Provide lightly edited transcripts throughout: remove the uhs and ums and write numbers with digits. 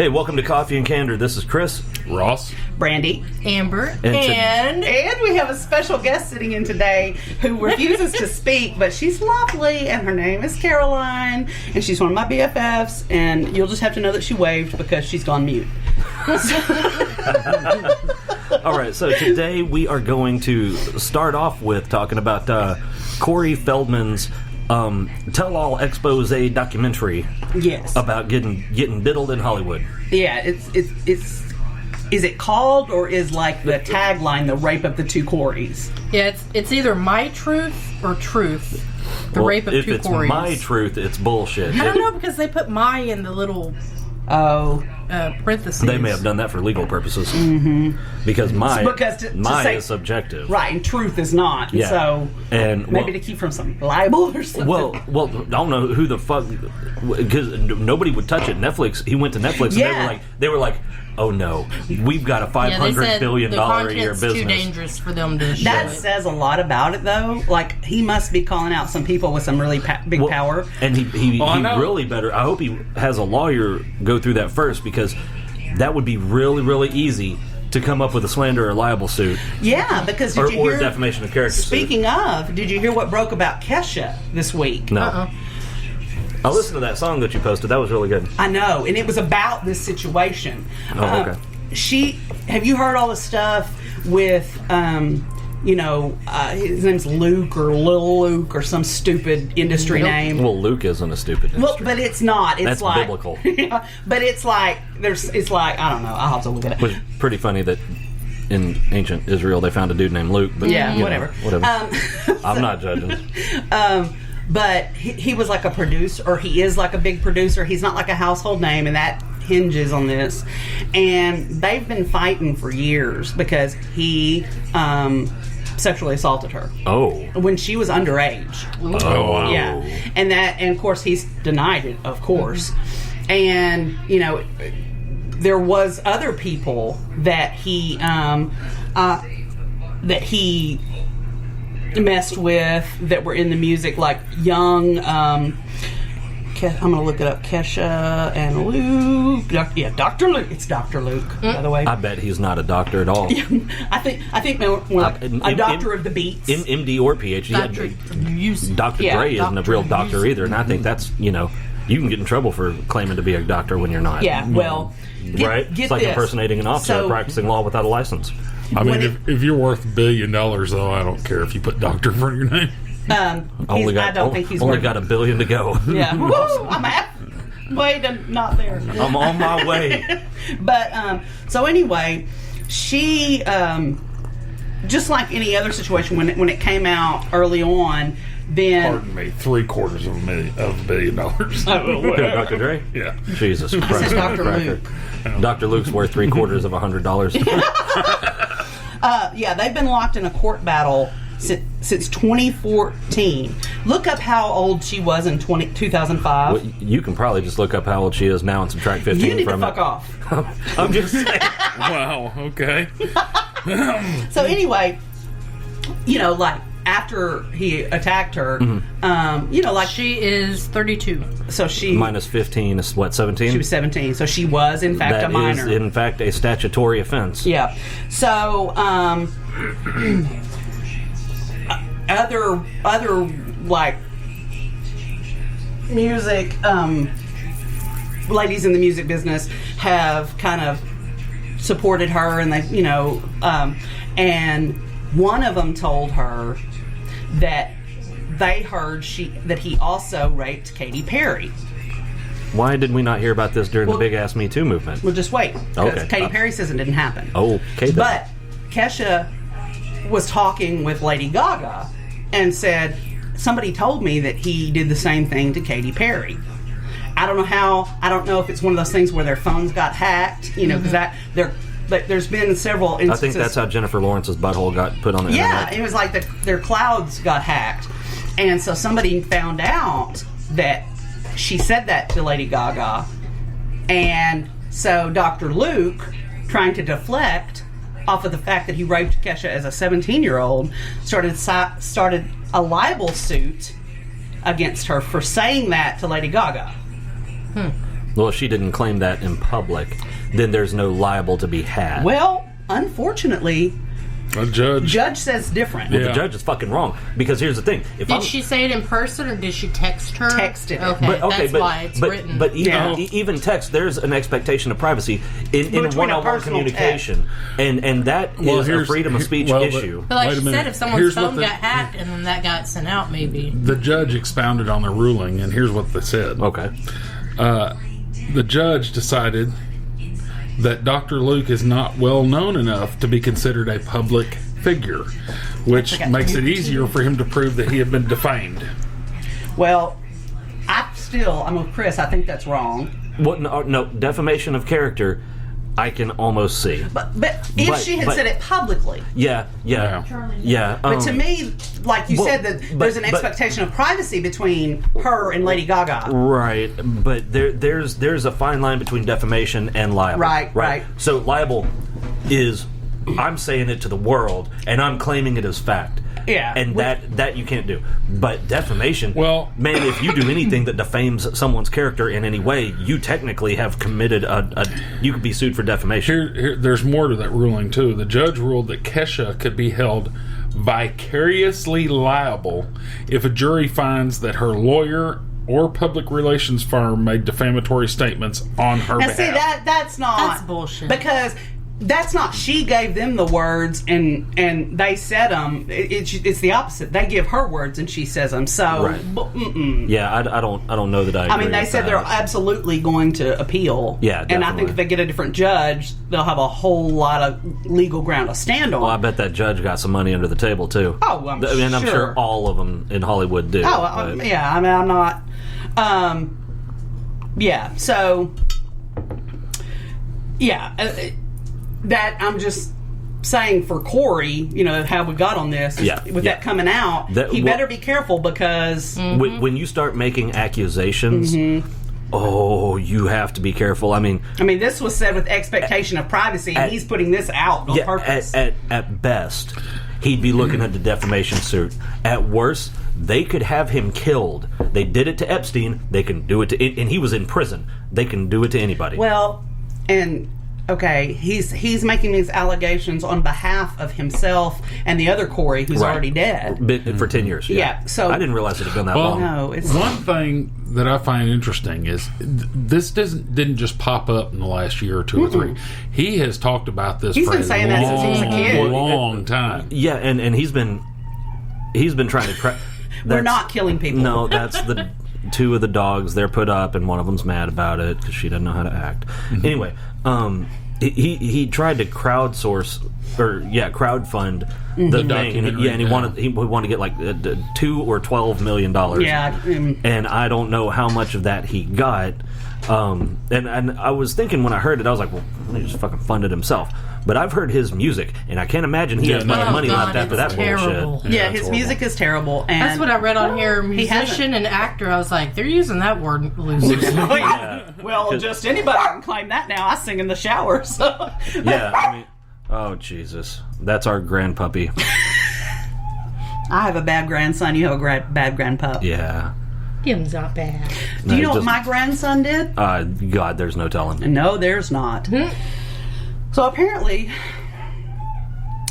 Hey, welcome to Coffee and Candor. This is Chris. Ross. Brandy. Amber. And we have a special guest sitting in today who refuses to speak, but she's lovely, and her name is Caroline, and she's one of my BFFs, and you'll just have to know that she waved because she's gone mute. All right, so today we are going to start off with talking about Cory Feldman's tell-all expose documentary. Yes. About getting diddled in Hollywood. Yeah, it's is it called, or is like the tagline the rape of the two Corys? Yeah, it's either My Truth or Truth. The rape of two Corys. If it's My Truth, it's bullshit. I don't know, because they put my in the little parentheses. They may have done that for legal purposes. Mm-hmm. Because my is subjective. Right, and truth is not. Yeah. So and maybe to keep from some libel or something. Well, I don't know who the fuck, because nobody would touch it. Netflix, he went to Netflix and they were like, oh no, we've got a $500 billion a year business. Too dangerous for them to show That says a lot about it, though. Like, he must be calling out some people with some really big power. And he really better. I hope he has a lawyer go through that first, because that would be really, really easy to come up with a slander or libel suit. Yeah, because did you hear, or defamation of character speaking suit. Of, did you hear what broke about Kesha this week? No. I listened to that song that you posted. That was really good. I know, and it was about this situation. Oh, okay. Have you heard all the stuff with, his name's Luke or Lil Luke or some stupid industry name? Well, Luke isn't a stupid industry. Well, but it's not. It's That's like biblical. Yeah, but it's like I don't know. I'll have to look at it. It was pretty funny that in ancient Israel they found a dude named Luke. But whatever. Whatever. I'm not judging. But he was like a producer, or he is like a big producer. He's not like a household name, and that hinges on this. And they've been fighting for years because he sexually assaulted her. Oh. When she was underage. Oh, wow. Yeah. And of course, he's denied it, of course. And, there was other people that he messed with that were in the music, like young I'm gonna look it up, Kesha and Luke. Dr. Luke. It's Dr. Luke, by the way. I bet he's not a doctor at all. I think more like a doctor of the beats. MD or PhD. Dr. Dre isn't a real doctor either, and I think that's, you can get in trouble for claiming to be a doctor when you're not. Yeah, well, it's like impersonating an officer practicing law without a license. I mean, if you're worth $1 billion, though, I don't care if you put doctor in front of your name. I don't think he's only worth got $1 billion to go. Yeah, woo! I'm halfway to not there. I'm on my way. But so anyway, she just like any other situation when it came out early on. Then, pardon me, $750 million. Oh, Dr. Dre? Yeah. Jesus Christ. I said Dr. Luke. Dr. Luke's worth $750. Yeah, they've been locked in a court battle since 2014. Look up how old she was in 2005. Well, you can probably just look up how old she is now and subtract 15 from it. You need to fuck off. I'm just saying. Wow, okay. So anyway, like, after he attacked her, like, she is 32. So she minus 15 is what, 17? She was 17, so she was in fact a minor. That is in fact a statutory offense. Yeah. So other like music ladies in the music business have kind of supported her, and they and one of them told her that they heard that he also raped Katy Perry. Why did we not hear about this during the Big Ass Me Too movement? Well, just wait. Okay. Katy Perry says it didn't happen. Oh, okay. But Kesha was talking with Lady Gaga and said, somebody told me that he did the same thing to Katy Perry. I don't know how. I don't know if it's one of those things where their phones got hacked, because there's been several instances. I think that's how Jennifer Lawrence's butthole got put on the internet. Yeah, it was like their clouds got hacked. And so somebody found out that she said that to Lady Gaga. And so Dr. Luke, trying to deflect off of the fact that he raped Kesha as a 17-year-old, started a libel suit against her for saying that to Lady Gaga. Well, if she didn't claim that in public, then there's no libel to be had. Well, unfortunately, a judge says different. Well, the judge is fucking wrong, because here's the thing: did she say it in person or did she text her? Texted it. Okay, that's why it's written. But even text, there's an expectation of privacy in one-on-one communication, and that is a freedom of speech issue. But like she said, if someone's phone got hacked and then that got sent out, maybe the judge expounded on the ruling, and here's what they said. Okay, the judge decided that Dr. Luke is not well known enough to be considered a public figure, which makes it easier for him to prove that he had been defamed. Well, I'm with Chris. I think that's wrong. Well, no, defamation of character, I can almost see. But if she had said it publicly. Yeah. But to me, like you said, that there's an expectation of privacy between her and Lady Gaga. Right, but there's a fine line between defamation and libel. Right. So libel is, I'm saying it to the world, and I'm claiming it as fact. Yeah. And that you can't do. But defamation, well, man, if you do anything that defames someone's character in any way, you technically have committed you could be sued for defamation. Here, there's more to that ruling, too. The judge ruled that Kesha could be held vicariously liable if a jury finds that her lawyer or public relations firm made defamatory statements on her behalf. See, that's bullshit. Because that's not, she gave them the words and they said them. It's the opposite. They give her words and she says them. So, yeah, I don't know that I agree they with said that. They're absolutely going to appeal. Yeah, definitely. And I think if they get a different judge, they'll have a whole lot of legal ground to stand on. Well, I bet that judge got some money under the table too. Oh, I'm sure. I'm sure all of them in Hollywood do. Oh, yeah. I mean, I'm not. Yeah. So, yeah. That I'm just saying for Cory, how we got on this. With that coming out, he better be careful because when you start making accusations. Oh, you have to be careful. I mean, this was said with expectation of privacy, and he's putting this out on purpose. At best, he'd be looking at the defamation suit. At worst, they could have him killed. They did it to Epstein. They can do it to, and he was in prison. They can do it to anybody. Well, and okay, he's making these allegations on behalf of himself and the other Cory who's already dead. For 10 years. Yeah. So I didn't realize it had been that long. No, it's one thing that I find interesting is this didn't just pop up in the last year or two or three. He has talked about this for been saying that since he was a kid. Long time. Yeah, and he's been trying to we're not killing people. No, that's the two of the dogs. They're put up, and one of them's mad about it because she doesn't know how to act. Anyway, he tried to crowdfund the thing, and he wanted to get like $2 or $12 million. Yeah, and I don't know how much of that he got. And I was thinking when I heard it, I was like, well, he just fucking funded himself. But I've heard his music, and I can't imagine he has much money left after that bullshit. Yeah, his music is terrible. And that's what I read on here. Musician and actor. I was like, they're using that word loosely. Well, just anybody can claim that now. I sing in the shower. So. Yeah, oh Jesus, that's our grandpuppy. I have a bad grandson. You have a bad grandpup. Yeah. Him's not bad. Do you know what my grandson did? God, there's no telling. No, there's not. So apparently,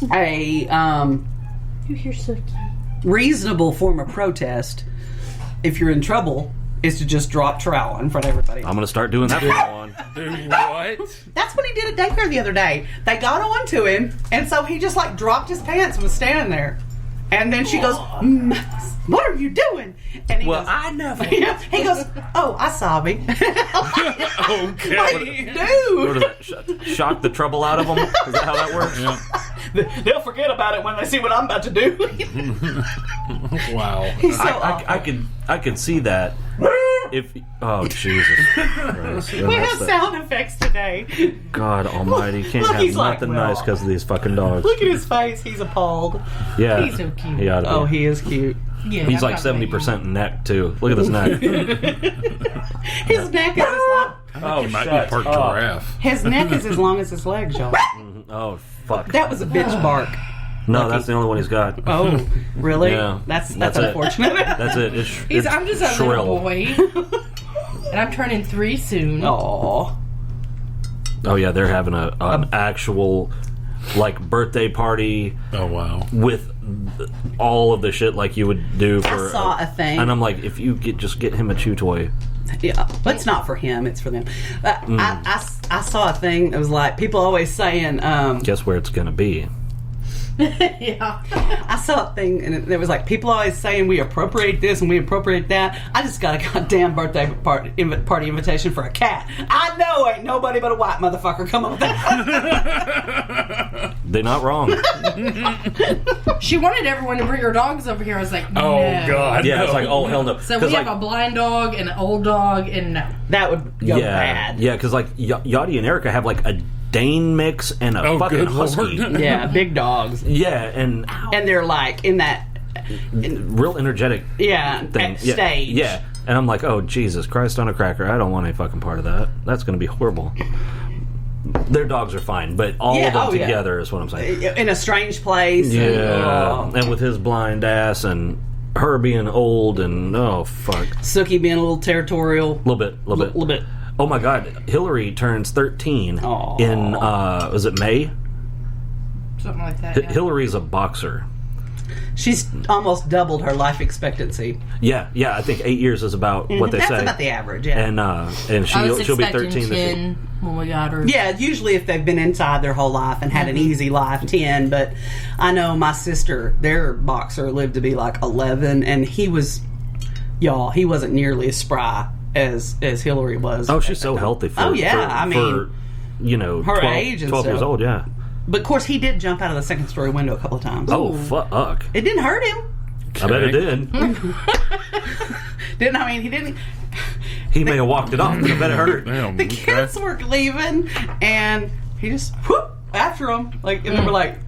you're so cute. Reasonable form of protest, if you're in trouble, is to just drop trowel in front of everybody. I'm going to start doing that from now on. Do what? That's what he did at daycare the other day. They got on to him, and so he just dropped his pants and was standing there. And then she goes, what are you doing? And he goes, I never. He goes, oh, I saw me. Okay. Like, dude. What is that? Shock the trouble out of them? Is that how that works? Yeah. They'll forget about it when they see what I'm about to do. Wow. I could see that. Oh, Jesus Christ. We have sound effects today. God almighty. Can't have nothing nice because of these fucking dogs. Look at his face. He's appalled. Yeah. He's so cute. He ought to be. Oh, he is cute. Yeah, he's like 70% neck, too. Look at his neck. His neck is as long. Oh, He might be part giraffe. His neck is as long as his legs, y'all. Oh, fuck. That was a bitch bark. No, that's the only one he's got. Oh, really? Yeah. That's it. unfortunate. That's it. It's I'm just a shrill. little boy. And I'm turning 3 soon. Aw. Oh yeah, they're having an actual like birthday party. Oh wow. With all of the shit like you would do for. I saw a thing, and I'm like, if you just get him a chew toy. Yeah, but it's not for him; it's for them. I saw a thing that was like people always saying. Guess where it's gonna be? Yeah. I saw a thing, and it was like people always saying we appropriate this and we appropriate that. I just got a goddamn birthday party invitation for a cat. I know ain't nobody but a white motherfucker come up with that. They're not wrong. She wanted everyone to bring her dogs over here. I was like, no. Oh God. Yeah, no. it's like, oh hell no. So we like, have a blind dog and an old dog, and no. That would go bad. Yeah, because like Yachty and Erica have like a Dane mix and a fucking good husky. Lord. Yeah, big dogs. Yeah, and They're like in that real energetic thing. stage. Yeah. And I'm like, oh Jesus Christ on a cracker, I don't want any fucking part of that. That's gonna be horrible. Their dogs are fine, but all of them together is what I'm saying. In a strange place. Yeah. And with his blind ass and her being old and oh fuck. Sookie being a little territorial. Little bit. Oh my God, Hillary turns 13 in, was it May? Something like that. Yeah. Hillary's a boxer. She's almost doubled her life expectancy. Yeah, I think 8 years is about what they That's say. about the average, yeah. And she'll be 13 this year. 10 when we got her. Yeah, usually if they've been inside their whole life and had an easy life, 10. But I know my sister, their boxer, lived to be like 11, and he was, he wasn't nearly as spry as Hillary was. Oh, she's so healthy for, I mean, for, you know, her 12, age and 12 years stuff. old, yeah. But of course, he did jump out of the second story window a couple of times. Oh, fuck. It didn't hurt him. I bet it did. He didn't. He may have walked it off, but I bet it hurt. Damn, The kids were leaving, and he just whoop after them. Like, and they were like,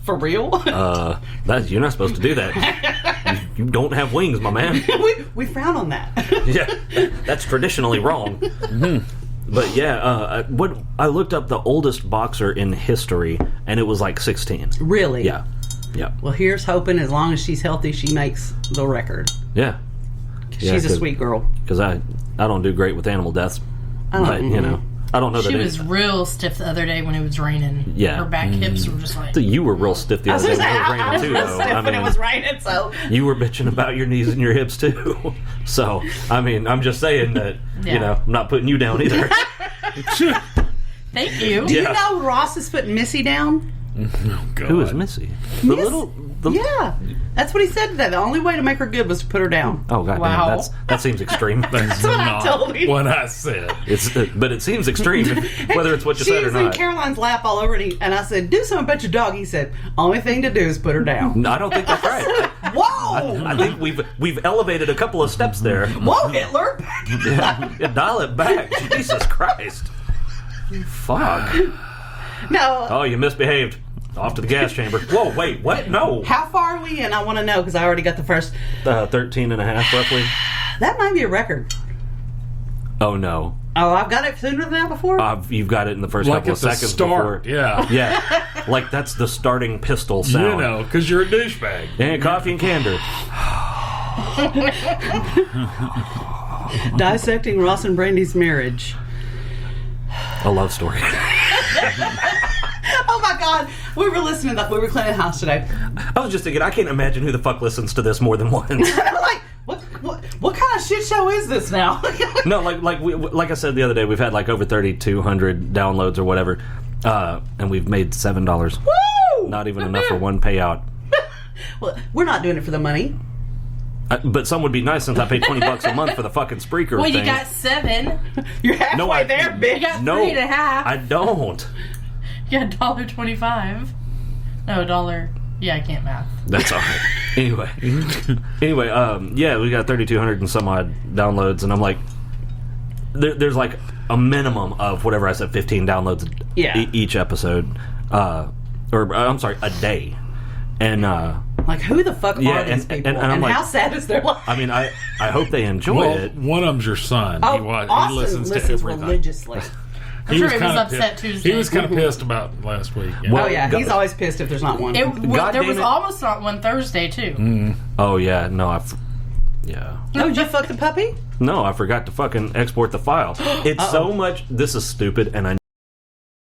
"For real?" You're not supposed to do that. You don't have wings, my man. we frown on that. Yeah, that's traditionally wrong. But yeah, I looked up the oldest boxer in history, and it was like 16. Really? Yeah. Well, here's hoping as long as she's healthy, she makes the record. Yeah. She's a sweet girl. Because I don't do great with animal deaths. But, you know, I don't know that She was real stiff the other day when it was raining. Yeah. Her back hips were just like... You were real stiff the other day when it was raining, too, though. I mean, when it was raining, so... You were bitching about your knees and your hips, too. So, I mean, I'm just saying that, you know, I'm not putting you down either. Thank you. Do you know Ross is putting Missy down? Oh, God. Who is Missy? Yeah. That's what he said today. The only way to make her good was to put her down. Oh, God Wow. damn. That seems extreme. That's what I not told him. what I said. But it seems extreme, whether it's what you said or She was in not. Caroline's lap all over, and I said, "Do something about your dog." He said, "Only thing to do is put her down." No, I don't think that's right. Whoa! I think we've elevated a couple of steps there. Whoa, Hitler! Yeah, dial it back. Jesus Christ. Fuck. No. Oh, you misbehaved. Off to the gas chamber. Whoa, wait, what? No. How far are we in? I want to know because I already got the first. 13 and a half, roughly. That might be a record. Oh, no. Oh, I've got it sooner than that before? You've got it in the first Like couple at of the seconds start, before. yeah. Yeah. Like that's the starting pistol sound. You know, because you're a douchebag. And coffee and Candor. Dissecting Ross and Brandy's marriage. A love story. Oh my God! We were listening to we were cleaning the house today. I was just thinking, I can't imagine who the fuck listens to this more than once. And I'm like, what kind of shit show is this now? No, like I said the other day, we've had like over 3,200 downloads or whatever, and we've made $7. Woo! Not even enough for one payout. Well, we're not doing it for the money. But some would be nice since I pay $20 a month for the fucking Spreaker Well, thing. you got 7. You're halfway there, bitch. You got No, 3.5. I don't. You got $1.25. No, $1. Yeah, I can't math. That's all right. Anyway, yeah, we got 3,200 and some odd downloads, and I'm like, there's like a minimum of whatever I said, 15 downloads each episode, or I'm sorry, a day, and like, who the fuck are these people? And I'm like, how sad is their life? I mean, I hope they enjoy it. One of them's your son. Oh, Austin he listens to everything. religiously. I'm sure he was kinda upset pissed. Tuesday. He was kind of pissed about last week. Yeah. Oh yeah, he's always pissed if there's not one. There damn was it. almost not one Thursday too. Oh yeah, no, Yeah. Oh, did you fuck the puppy? No, I forgot to fucking export the file. It's so much. This is stupid, and I